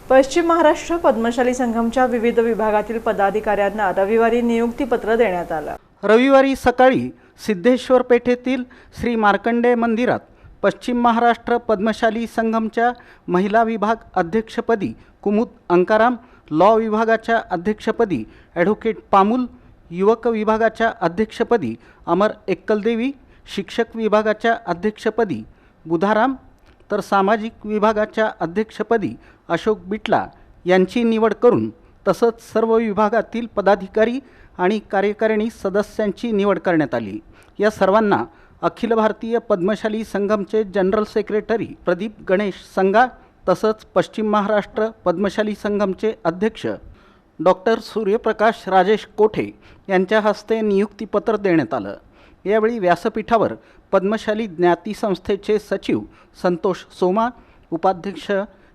पश्चिम महाराष्ट्र पद्मशाली संघमच्या विविध विभागातील पदाधिकाऱ्यांना रविवारी नियुक्तीपत्र देण्यात आलं। रविवारी सकाळी सिद्धेश्वर पेठेतील श्री मार्कंडेय मंदिरात पश्चिम महाराष्ट्र पद्मशाली संघमच्या महिला विभाग अध्यक्षपदी कुमुद अंकाराम, लॉ विभागाच्या अध्यक्षपदी ॲडव्होकेट पामुल, युवक विभागाच्या अध्यक्षपदी अमर एक्कलदेवी, शिक्षक विभागाच्या अध्यक्षपदी बुधाराम तर सामाजिक विभागाच्या अध्यक्षपदी अशोक बिटला यांची निवड करून तसंच सर्व विभागातील पदाधिकारी आणि कार्यकारिणी सदस्यांची निवड करण्यात आली। या सर्वांना अखिल भारतीय पद्मशाली संघमचे जनरल सेक्रेटरी प्रदीप गणेश संगा तसंच पश्चिम महाराष्ट्र पद्मशाली संघमचे अध्यक्ष डॉक्टर सूर्यप्रकाश राजेश कोठे यांच्या हस्ते नियुक्तीपत्र देण्यात आलं। यावेळी व्यासपीठावर पद्मशाली ज्ञाती संस्थेचे सचिव संतोष सोमा, उपाध्यक्ष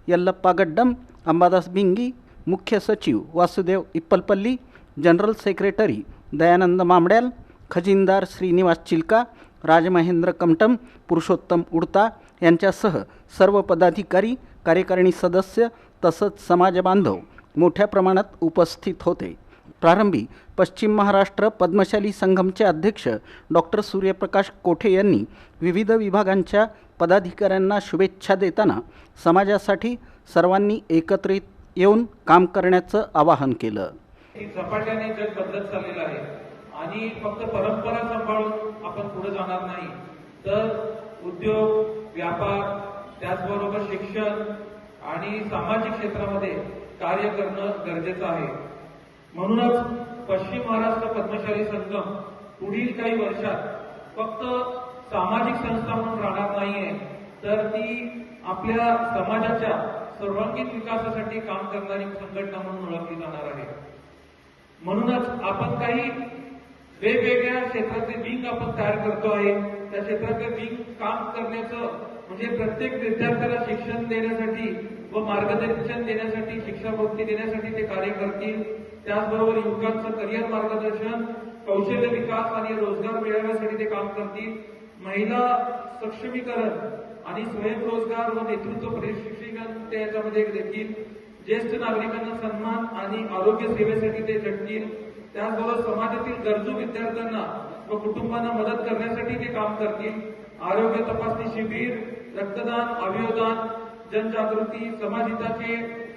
यल्लप्पा गड्डम, अंबादास बिंगी, मुख्य सचिव वासुदेव इप्पलपल्ली, जनरल सेक्रेटरी दयानंद मामड्याल, खजिनदार श्रीनिवास चिलका, राजमहेंद्र कमटम, पुरुषोत्तम उडता यांच्यासह सर्व पदाधिकारी, कार्यकारिणी सदस्य तसंच समाजबांधव मोठ्या प्रमाणात उपस्थित होते। प्रारंभी पश्चिम महाराष्ट्र पद्मशाली संघमचे अध्यक्ष डॉक्टर सूर्यप्रकाश कोठे यांनी विविध विभागांच्या पदाधिकाऱ्यांना शुभेच्छा देताना समाजासाठी सर्वांनी एकत्रित येऊन काम करण्याचं आवाहन केलं। झपाट्याने जग बदलत चाललेलं आहे आणि फक्त परंपरा सांभाळून आपण पुढे जाणार नाही, तर उद्योग, व्यापार, त्याचबरोबर शिक्षण आणि सामाजिक क्षेत्रामध्ये कार्य करणं गरजेचं आहे। म्हणूनच पश्चिम महाराष्ट्र पद्मशाली संघम पुढील काही वर्षात फक्त सामाजिक संस्था म्हणून राहणार नाहीये, तर ती आपल्या समाजाच्या सर्वांगीण विकासासाठी काम करणारी संघटना म्हणून ओळखली जाणार आहे। म्हणूनच आपण काही वेगवेगळ्या क्षेत्रातले विंग आपण तयार करतो आहे। त्या क्षेत्रातले विंग काम करण्याचं म्हणजे प्रत्येक विद्यार्थ्याला शिक्षण देण्यासाठी व मार्गदर्शन देण्यासाठी, शिक्षावृत्ती देण्यासाठी ते कार्य करतील। त्याचबरोबर युवकांचं करिअर मार्गदर्शन, कौशल्य विकास आणि रोजगार मिळवण्यासाठी ते काम करतील। महिला सक्षमीकरण आणि स्वयंरोजगार व नेतृत्व प्रशिक्षण ते याच्यामध्ये देखील। ज्येष्ठ नागरिकांना सन्मान आणि आरोग्य सेवेसाठी ते झटतील। त्याचबरोबर समाजातील गरजू विद्यार्थ्यांना व कुटुंबांना मदत करण्यासाठी ते काम करतील। आरोग्य तपासणी शिबिर, रक्तदान, अवयवदान, जनजागृती, समाजहिताचे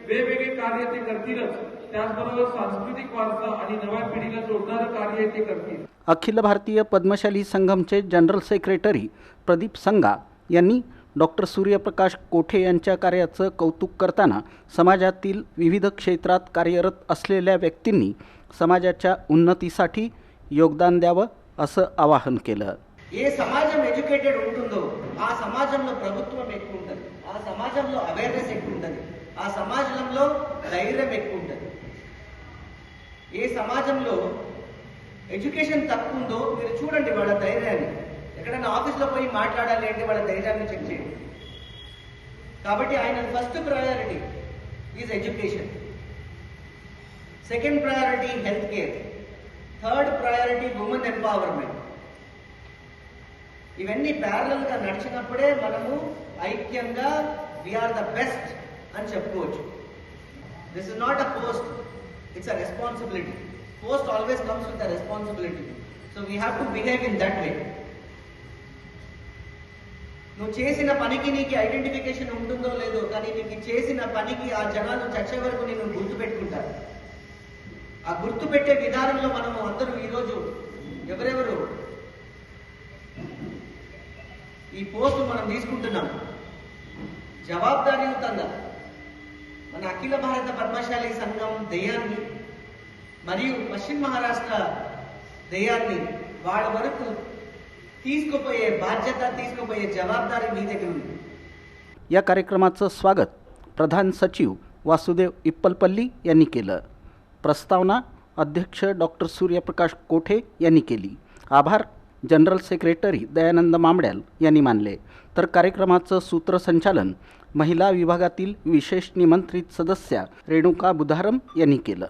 वेगवेगळे कार्य ते करतीलच। त्याचबरोबर सांस्कृतिक वारसा आणि नव्या पिढीला जोडणारं कार्य ते करतील। अखिल भारतीय पद्मशाली संघमचे जनरल सेक्रेटरी प्रदीप संगा यांनी डॉक्टर सूर्यप्रकाश कोठे यांच्या कार्याचं कौतुक करताना समाजातील विविध क्षेत्रात कार्यरत असलेल्या व्यक्तींनी समाजाच्या उन्नतीसाठी योगदान द्यावं असं आवाहन केलं। ఏ సమాజం ఎడ్యుకేటెడ్ ఉంటుందో ఆ సమాజంలో ప్రభుత్వం ఎక్కువ ఉంటుంది, ఆ సమాజంలో అవేర్నెస్ ఎక్కువ ఉంటుంది, ఆ సమాజంలో ధైర్యం ఎక్కువ ఉంటుంది। ఏ సమాజంలో ఎడ్యుకేషన్ తక్కువ ఉందో మీరు చూడండి వాళ్ళ ధైర్యాన్ని, ఎక్కడైనా ఆఫీస్లో పోయి మాట్లాడాలి అంటే వాళ్ళ ధైర్యాన్ని చెక్ చేయండి। కాబట్టి ఆయన first priority is education, second priority health care, third priority women empowerment. ఇవన్నీ ప్యారలల్ గా నడిచినప్పుడే మనము ఐక్యంగా వీఆర్ ద బెస్ట్ అని చెప్పుకోవచ్చు। This is not a post, it's a responsibility. Post always comes with a responsibility, so we have to behave in that way. నువ్వు చేసిన పనికి నీకు ఐడెంటిఫికేషన్ ఉంటుందో లేదో, కానీ నీకు చేసిన పనికి ఆ జనాలు చచ్చే వరకు నేను గుర్తుపెట్టుకుంటారు। ఆ గుర్తుపెట్టే విధానంలో మనము అందరూ ఈరోజు ఎవరెవరు ఈ పోస్టు మనం తీసుకుంటున్నాం జవాబుదారీయుతంగా మన అఖిల భారత పద్మశాలి సంఘం దయాన్ని మరియు పశ్చిమ మహారాష్ట్ర దయాన్ని వాళ్ళ వరకు తీసుకుపోయే బాధ్యత, తీసుకుపోయే జవాబుదారీ మీ దగ్గర ఉంది। या कार्यक्रमाचं स्वागत प्रधान सचिव वासुदेव इप्पलपल्ली यांनी केलं। प्रस्तावना अध्यक्ष डॉक्टर सूर्यप्रकाश कोठे यांनी केली। आभार जनरल सेक्रेटरी दयानंद मामड्याल यांनी मानले। तर कार्यक्रमाचं सूत्रसंचालन महिला विभागातील विशेष निमंत्रित सदस्या रेणुका बुधारम यांनी केलं।